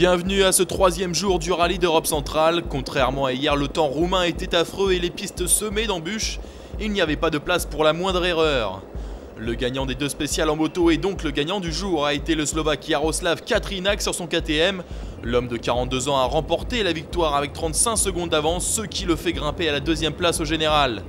Bienvenue à ce troisième jour du rallye d'Europe centrale. Contrairement à hier, le temps roumain était affreux et les pistes semées d'embûches. Il n'y avait pas de place pour la moindre erreur. Le gagnant des deux spéciales en moto et donc le gagnant du jour a été le Slovaque Jaroslav Katrinak sur son KTM. L'homme de 42 ans a remporté la victoire avec 35 secondes d'avance, ce qui le fait grimper à la deuxième place au général.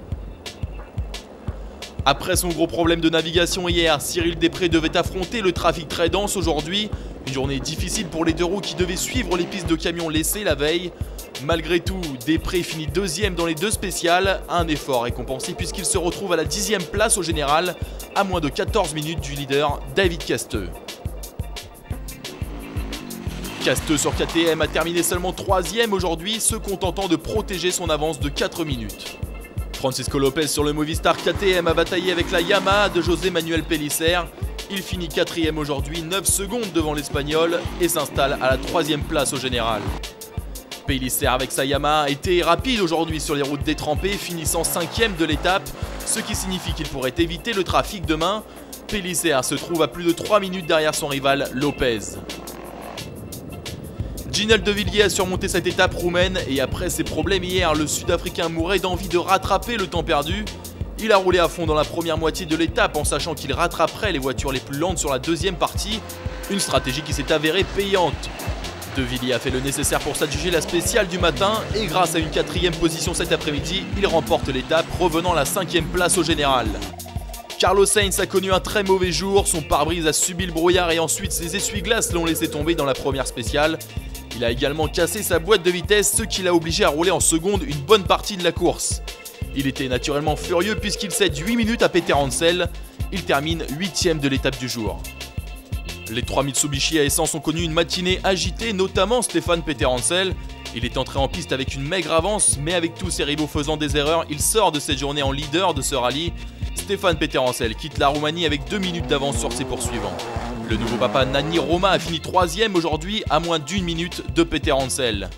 Après son gros problème de navigation hier, Cyril Després devait affronter le trafic très dense aujourd'hui. Une journée difficile pour les deux roues qui devaient suivre les pistes de camions laissées la veille. Malgré tout, Després finit deuxième dans les deux spéciales, un effort récompensé puisqu'il se retrouve à la 10e place au général, à moins de 14 minutes du leader David Casteux. Casteux sur KTM a terminé seulement 3e aujourd'hui, se contentant de protéger son avance de 4 minutes. Francisco Lopez sur le Movistar KTM a bataillé avec la Yamaha de José Manuel Pellicer. Il finit 4e aujourd'hui, 9 secondes devant l'Espagnol et s'installe à la 3e place au général. Pellicer avec sa Yamaha était rapide aujourd'hui sur les routes détrempées, finissant 5e de l'étape, ce qui signifie qu'il pourrait éviter le trafic demain. Pellicer se trouve à plus de 3 minutes derrière son rival Lopez. Ginel de Villiers a surmonté cette étape roumaine et après ses problèmes hier, le Sud-Africain mourait d'envie de rattraper le temps perdu. Il a roulé à fond dans la première moitié de l'étape en sachant qu'il rattraperait les voitures les plus lentes sur la deuxième partie, une stratégie qui s'est avérée payante. De Villiers a fait le nécessaire pour s'adjuger la spéciale du matin et grâce à une 4e position cet après-midi, il remporte l'étape, revenant à la 5e place au général. Carlos Sainz a connu un très mauvais jour, son pare-brise a subi le brouillard et ensuite ses essuie-glaces l'ont laissé tomber dans la première spéciale. Il a également cassé sa boîte de vitesse, ce qui l'a obligé à rouler en seconde une bonne partie de la course. Il était naturellement furieux puisqu'il cède 8 minutes à Peter Hansel. Il termine 8e de l'étape du jour. Les 3 Mitsubishi à essence ont connu une matinée agitée, notamment Stefan Peter Hansel. Il est entré en piste avec une maigre avance, mais avec tous ses rivaux faisant des erreurs, il sort de cette journée en leader de ce rallye. Stefan Peter Hansel quitte la Roumanie avec 2 minutes d'avance sur ses poursuivants. Le nouveau papa Nani Roma a fini 3e aujourd'hui à moins d'1 minute de Peter Hansel.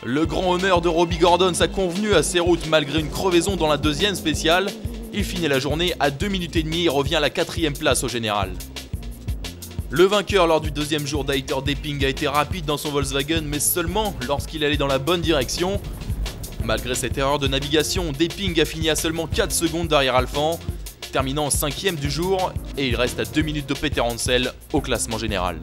Le grand honneur de Robbie Gordon s'est convenu à ses routes malgré une crevaison dans la deuxième spéciale. Il finit la journée à 2 minutes et demie et revient à la 4e place au général. Le vainqueur lors du deuxième jour d'Eiter Depping a été rapide dans son Volkswagen, mais seulement lorsqu'il allait dans la bonne direction. Malgré cette erreur de navigation, Depping a fini à seulement 4 secondes derrière Alphan, terminant 5e du jour et il reste à 2 minutes de Peter Hansel au classement général.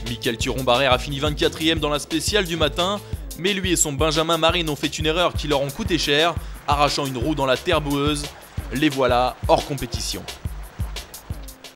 Michael Thuron-Barrère a fini 24e dans la spéciale du matin, mais lui et son Benjamin Marine ont fait une erreur qui leur ont coûté cher, arrachant une roue dans la terre boueuse. Les voilà hors compétition.